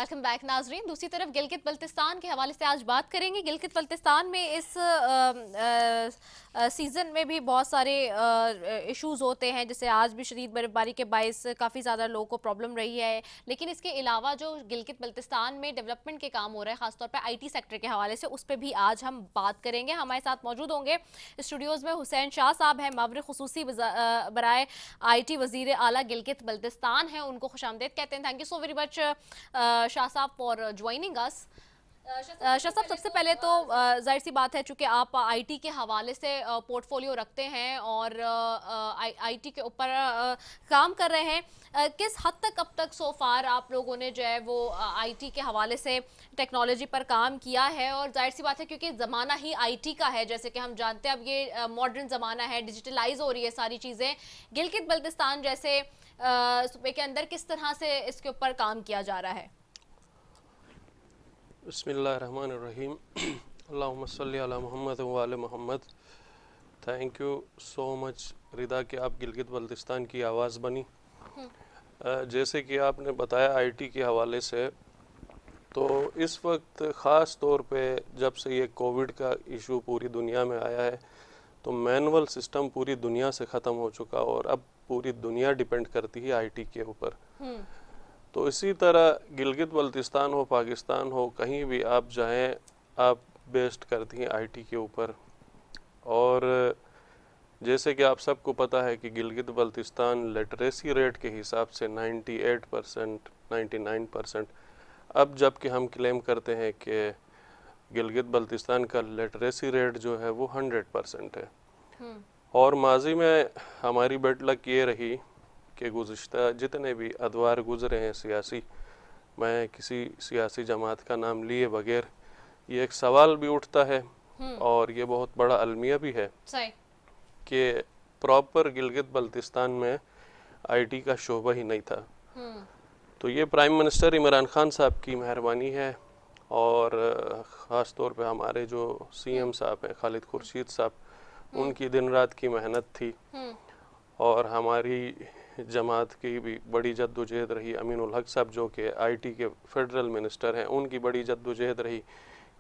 Welcome back नाजरीन। दूसरी तरफ गिलगित बल्तिस्तान के हवाले से आज बात करेंगे। गिलगित बल्तिस्तान में इस सीज़न में भी बहुत सारे इश्यूज होते हैं, जैसे आज भी शदीद बर्फबारी के बायस काफ़ी ज़्यादा लोगों को प्रॉब्लम रही है। लेकिन इसके अलावा जो गिलगित बल्तिस्तान में डेवलपमेंट के काम हो रहे हैं, खासतौर पर IT सेक्टर के हवाले से, उस पर भी आज हम बात करेंगे। हमारे साथ मौजूद होंगे स्टूडियोज़ में हुसैन शाह साहब हैं, मावरे खुसूसी बराए IT वज़ीर आला गिलगित बल्तिस्तान हैं। उनको खुशामदीद कहते हैं। Thank you so very much Shah साहब फॉर ज्वाइनिंग अस। शाह साहब, सबसे पहले तो जाहिर सी बात है, चूंकि आप IT के हवाले से पोर्टफोलियो रखते हैं और IT के ऊपर काम कर रहे हैं, किस हद तक अब तक सो फार आप लोगों ने जो है वो IT के हवाले से टेक्नोलॉजी पर काम किया है? और जाहिर सी बात है क्योंकि ज़माना ही IT का है, जैसे कि हम जानते हैं अब ये मॉडर्न ज़माना है, डिजिटलाइज हो रही है सारी चीज़ें। गिलगित बल्तिस्तान जैसे सूबे के अंदर किस तरह से इसके ऊपर काम किया जा रहा है? बिस्मिल्लाहिर्रहमानिर्रहीम। अल्लाहुम्मा सल्ली अला मुहम्मद व आले Mohammad. Thank you so much Rida कि आप गिलगित बल्तिस्तान की आवाज़ बनी। जैसे कि आपने बताया IT के हवाले से, तो इस वक्त ख़ास तौर पे जब से ये कोविड का इशू पूरी दुनिया में आया है, तो मैनुअल सिस्टम पूरी दुनिया से ख़त्म हो चुका और अब पूरी दुनिया डिपेंड करती है IT के ऊपर। तो इसी तरह गिलगित बल्तिस्तान हो, पाकिस्तान हो, कहीं भी आप जाएं, आप बेस्ड करती हैं IT के ऊपर। और जैसे कि आप सबको पता है कि गिलगित बल्तिस्तान लिटरेसी रेट के हिसाब से 98%, 99%, अब जबकि हम क्लेम करते हैं कि गिलगित बल्तिस्तान का लिटरेसी रेट जो है वो 100% है। और माजी में हमारी बेड लक ये रही कि गुज़िश्ता जितने भी अदवार गुज़रे हैं सियासी, मैं किसी सियासी जमात का नाम लिए बगैर, ये एक सवाल भी उठता है और ये बहुत बड़ा अलमिया भी है कि प्रॉपर गिलगित बल्तिस्तान में IT का शोबा ही नहीं था। तो ये प्राइम मिनिस्टर इमरान खान साहब की मेहरबानी है और ख़ास तौर पे हमारे जो CM साहब हैं खालिद खुर्शीद साहब, उनकी दिन रात की मेहनत थी और हमारी जमात की भी बड़ी जद्दोजहद रही। अमीनुल हक साहब जो कि IT के फेडरल मिनिस्टर हैं, उनकी बड़ी जद्दोजहद रही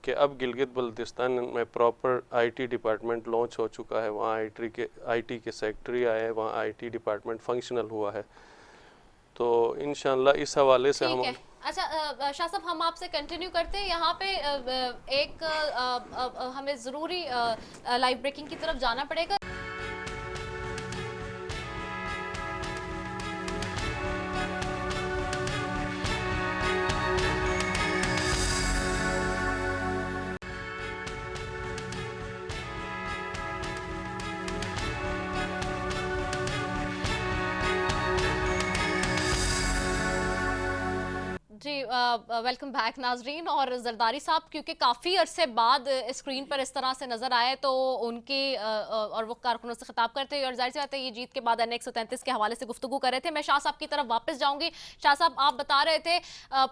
कि अब गिलगित बल्तिस्तान में प्रॉपर IT डिपार्टमेंट लॉन्च हो चुका है। वहाँ IT के सेक्रेटरी आए हैं, वहाँ IT डिपार्टमेंट फंक्शनल हुआ है। तो इंशाल्लाह इस हवाले से हम अच्छा शाह साहब, हम आपसे कंटिन्यू करते हैं। यहाँ पे एक हमें ज़रूरी लाइव ब्रेकिंग की तरफ जाना पड़ेगा। जी वेलकम बैक नाजरीन। और जरदारी साहब क्योंकि काफ़ी अरसे बाद स्क्रीन पर इस तरह से नजर आए, तो उनकी और वो कारकुनों से खिताब करते हुए, और जाहिर सी बात है ये जीत के बाद NX 133 के हवाले से गुफ्तगू कर रहे थे। मैं शाह साहब की तरफ वापस जाऊंगी। शाह साहब, आप बता रहे थे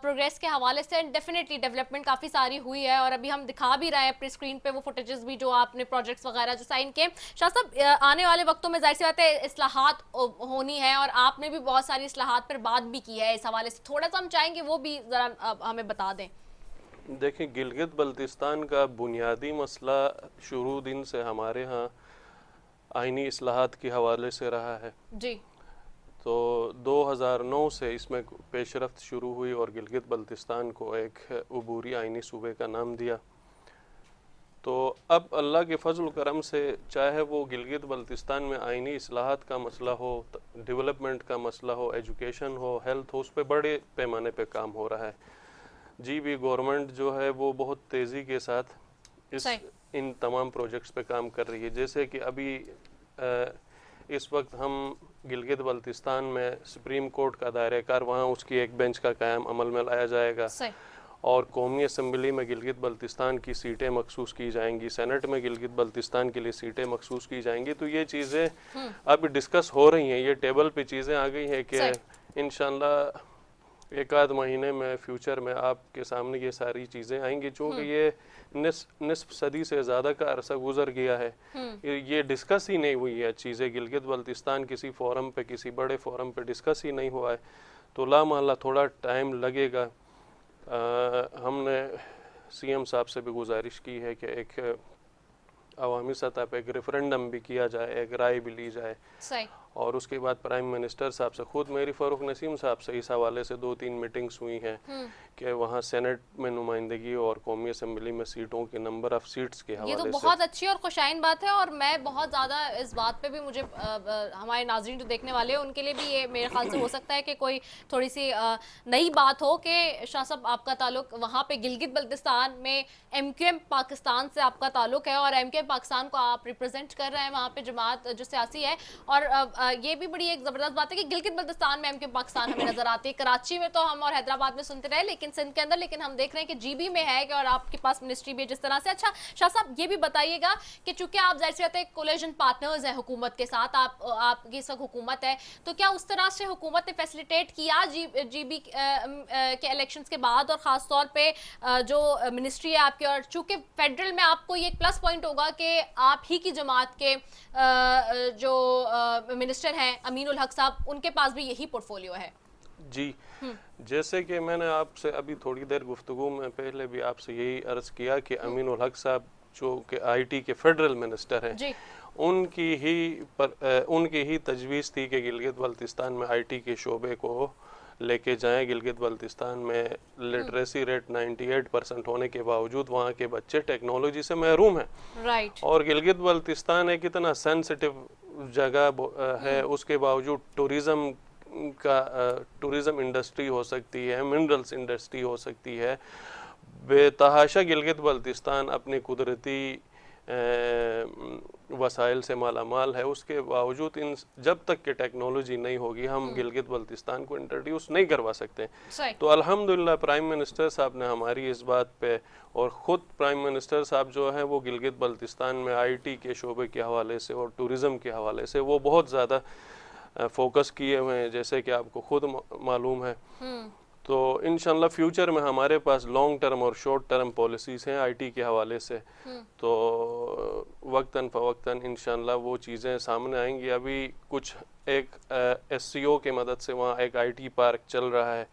प्रोग्रेस के हवाले से, डेफिनेटली डेवलपमेंट काफ़ी सारी हुई है और अभी हम दिखा भी रहे हैं अपने स्क्रीन पर वो फुटेजेस भी जो आपने प्रोजेक्ट्स वगैरह जो साइन किए। शाह साहब, आने वाले वक्तों में जाहिर सी बात है इस्लाहात होनी है और आपने भी बहुत सारी इस्लाहात पर बात भी की है। इस हवाले से थोड़ा सा हम चाहेंगे वो भी जरा हमें बता दें। देखें, गिलगित बल्तिस्तान का बुनियादी मसला शुरू दिन से हमारे यहाँ आइनी इस्लाहात के हवाले से रहा है जी। तो 2009 से इसमें पेशरफ्त शुरू हुई और गिलगित बल्तिस्तान को एक अबूरी आइनी सूबे का नाम दिया। तो अब अल्लाह के फजल करम से, चाहे वो गिलगित बल्तिस्तान में आइनी इस्लाहात का मसला हो, डेवलपमेंट का मसला हो, एजुकेशन हो, हेल्थ हो, उस पर बड़े पैमाने पे काम हो रहा है। जी भी गवर्नमेंट जो है वो बहुत तेज़ी के साथ इन तमाम प्रोजेक्ट्स पे काम कर रही है। जैसे कि अभी इस वक्त हम गिलगित बल्तिस्तान में सुप्रीम कोर्ट का दायरेकार, वहाँ उसकी एक बेंच का क़याम अमल में लाया जाएगा और कौमी असम्बली में गिलगित बल्तिस्तान की सीटें मखसूस की जाएंगी, सेनेट में गिलगित बल्तिस्तान के लिए सीटें मखसूस की जाएंगी। तो ये चीज़ें अब डिस्कस हो रही हैं, ये टेबल पे चीज़ें आ गई हैं कि इंशाल्लाह एक आध महीने में फ्यूचर में आपके सामने ये सारी चीज़ें आएंगी। चूँकि ये निस्फ सदी से ज़्यादा का अरसा गुजर गया है, ये डिस्कस ही नहीं हुई है चीज़ें। गिलगित बल्तिस्तान किसी फोरम पे, किसी बड़े फोरम पे डिस्कस ही नहीं हुआ है। तो लामहल्ला थोड़ा टाइम लगेगा। हमने सीएम साहब से भी गुजारिश की है कि एक अवामी सतह पर एक रेफरेंडम भी किया जाए, एक राय भी ली जाए। सही। और उसके बाद प्राइम मिनिस्टर साहब से, खुद मेरी फ़ारूक नसीम साहब से इस हवाले से 2-3 मीटिंग्स हुई हैं कि वहाँ सेनेट में नुमाइंदगी और कौमी असम्बली में सीटों के नंबर ऑफ़ सीट्स के ये तो हवाले से। बहुत अच्छी और खुशाइन बात है, और मैं बहुत ज़्यादा इस बात पे भी, मुझे हमारे नाज़रीन जो देखने वाले हैं उनके लिए भी ये मेरे ख्याल से हो सकता है कि कोई थोड़ी सी नई बात हो कि शाह साहब आपका ताल्लुक वहाँ पे गिलगित बल्तिस्तान में एमक्यूएम पाकिस्तान से आपका ताल्लुक है, और एमक्यूएम पाकिस्तान को आप रिप्रेजेंट कर रहे हैं वहाँ पे, जमात जो सियासी है। और ये भी बड़ी एक ज़बरदस्त बात है कि गिलगित बल्तिस्तान में एमक्यूएम पाकिस्तान हमें नजर आती है। कराची में तो हम और हैदराबाद में सुनते रहे, लेकिन सिंध के अंदर, लेकिन हम देख रहे हैं कि जीबी में है कि, और आपके पास मिनिस्ट्री भी है जिस तरह से। अच्छा शाह साहब, ये भी बताइएगा कि चूंकि आप जाहिर सी बात है कोलिशन पार्टनर्स हैं हुकूमत के साथ, आपकी इस वक्त हुकूमत है, तो क्या उस तरह से हुकूमत ने फैसिलिटेट किया जीबी के इलेक्शंस के बाद, और ख़ास तौर पे जो मिनिस्ट्री है आपकी, और चूंकि फेडरल में आपको ये एक प्लस पॉइंट होगा कि आप ही की जमात के जो मिनिस्टर हैं अमीन उल हक साहब, उनके पास भी यही पोर्टफोलियो है। जी, जैसे कि मैंने आपसे अभी थोड़ी देर गुफ्तगू में पहले भी आपसे यही अर्ज़ किया कि अमीन उल हक साहब जो कि आईटी के फेडरल मिनिस्टर हैं, उनकी ही तजवीज़ थी कि गिलगित बल्तिस्तान में आईटी के शोबे को लेके जाएं। गिलगित बल्तिस्तान में लिटरेसी रेट 98% होने के बावजूद वहाँ के बच्चे टेक्नोलॉजी से महरूम हैं। राइट। और गिलगित बल्तिस्तान एक इतना सेंसिटिव जगह है, उसके बावजूद टूरिज़म इंडस्ट्री हो सकती है, मिनरल्स इंडस्ट्री हो सकती है। बेतहाशा गिलगित बल्तिस्तान अपने कुदरती वसाइल से मालामाल है, उसके बावजूद इन जब तक कि टेक्नोलॉजी नहीं होगी हम गिलगित बल्तिस्तान को इंट्रोड्यूस नहीं करवा सकते। तो अल्हम्दुलिल्लाह प्राइम मिनिस्टर साहब ने हमारी इस बात पे, और ख़ुद प्राइम मिनिस्टर साहब जो है वो गिलगित बल्तिस्तान में आईटी के शोबे के हवाले से और टूरिज़म के हवाले से वो बहुत ज़्यादा फोकस किए हुए हैं, जैसे कि आपको खुद मालूम है। तो इंशाल्लाह फ्यूचर में हमारे पास लॉन्ग टर्म और शॉर्ट टर्म पॉलिसीज़ हैं आईटी के हवाले से, तो वक्तन फ़वक्तन इंशाल्लाह वो चीज़ें सामने आएंगी। अभी कुछ एक एससीओ के मदद से वहाँ एक आईटी पार्क चल रहा है,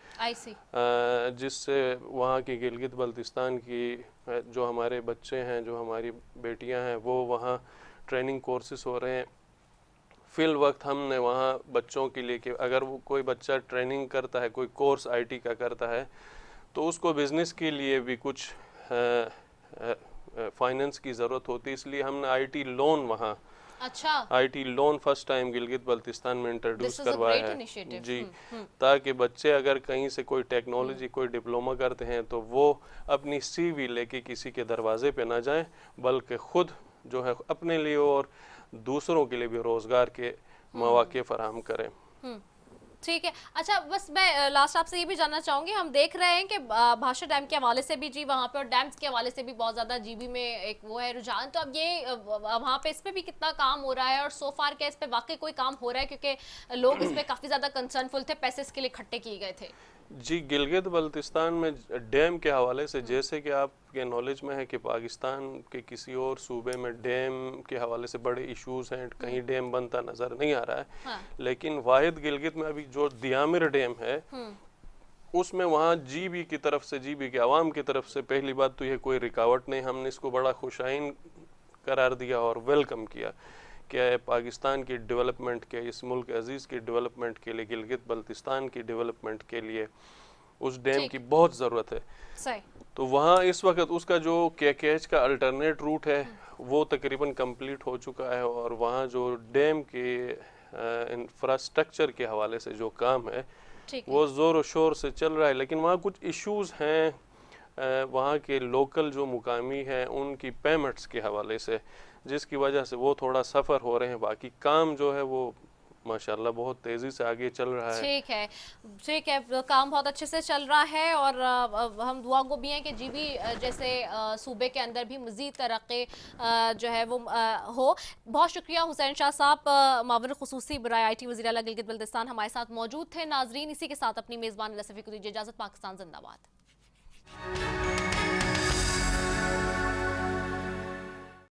जिससे वहाँ की गिलगित बल्तिस्तान की जो हमारे बच्चे हैं, जो हमारी बेटियाँ हैं, वो वहाँ ट्रेनिंग कोर्सेज हो रहे हैं। फिल वक्त हमने वहाँ बच्चों के लिए कि अगर वो कोई बच्चा ट्रेनिंग करता है, कोई कोर्स आईटी का करता है, तो उसको बिज़नेस के लिए भी कुछ फाइनेंस की ज़रूरत होती है, इसलिए हमने आईटी लोन वहाँ, अच्छा, IT loan first time Gilgit Baltistan में इंट्रोड्यूस करवाया है। जी, ताकि बच्चे अगर कहीं से कोई टेक्नोलॉजी, कोई डिप्लोमा करते हैं तो वो अपनी सीवी लेके किसी के दरवाजे पे ना जाएं, बल्कि ख़ुद जो है अपने लिए और दूसरों के लिए भी रोजगार के मौके फराहम करें। ठीक है। अच्छा, बस मैं लास्ट आपसे ये भी जानना चाहूँगी, हम देख रहे हैं कि भाषा डैम के हवाले से भी जी वहाँ पे, और डैम्स के हवाले से भी बहुत ज़्यादा जीबी में एक वो है रुझान, तो अब ये वहाँ पे इस पे भी कितना काम हो रहा है, और सो फार क्या इस पे वाकई कोई काम हो रहा है, क्योंकि लोग इस पे काफ़ी ज़्यादा कंसर्नफुल थे, पैसे इसके लिए इकट्ठे किए गए थे। जी, गिलगित बल्तिस्तान में डैम के हवाले से, जैसे कि आपके नॉलेज में है कि पाकिस्तान के किसी और सूबे में डैम के हवाले से बड़े इश्यूज हैं, कहीं डैम बनता नज़र नहीं आ रहा है। हाँ। लेकिन वाहिद गिलगित में अभी जो दियामिर डैम है, उसमें वहाँ जीबी की तरफ से, जीबी के अवाम की तरफ से पहली बात तो ये कोई रुकावट नहीं, हमने इसको बड़ा खुशाइन करार दिया और वेलकम किया कि पाकिस्तान की डेवलपमेंट के, इस मुल्क अजीज़ की डेवलपमेंट के लिए, गिलगित बल्तिस्तान की डेवलपमेंट के लिए उस डैम की बहुत ज़रूरत है। सही। तो वहाँ इस वक्त उसका जो KKH का अल्टरनेट रूट है वो तकरीबन कंप्लीट हो चुका है, और वहाँ जो डैम के इंफ्रास्ट्रक्चर के हवाले से जो काम है वो ज़ोर शोर से चल रहा है। लेकिन वहाँ कुछ इश्यूज़ हैं वहाँ के लोकल जो मुकामी हैं उनकी पेमेंट्स के हवाले से, जिसकी वजह से वो थोड़ा सफ़र हो रहे हैं। बाकी काम जो है वो माशाल्लाह बहुत तेज़ी से आगे चल रहा है। ठीक है, ठीक है, काम बहुत अच्छे से चल रहा है, और हम दुआ गो भी हैं कि जीबी जैसे सूबे के अंदर भी मज़ीद तरक्की जो है वो हो। बहुत शुक्रिया हुसैन शाह साहब, मावर खुसूसी बराए IT वज़ीर आला गिलगित बल्तिस्तान हमारे साथ मौजूद थे। नाजरीन, इसी के साथ अपनी मेज़बान लसफ़ी को दीजिए इजाज़त। पाकिस्तान जिंदाबाद।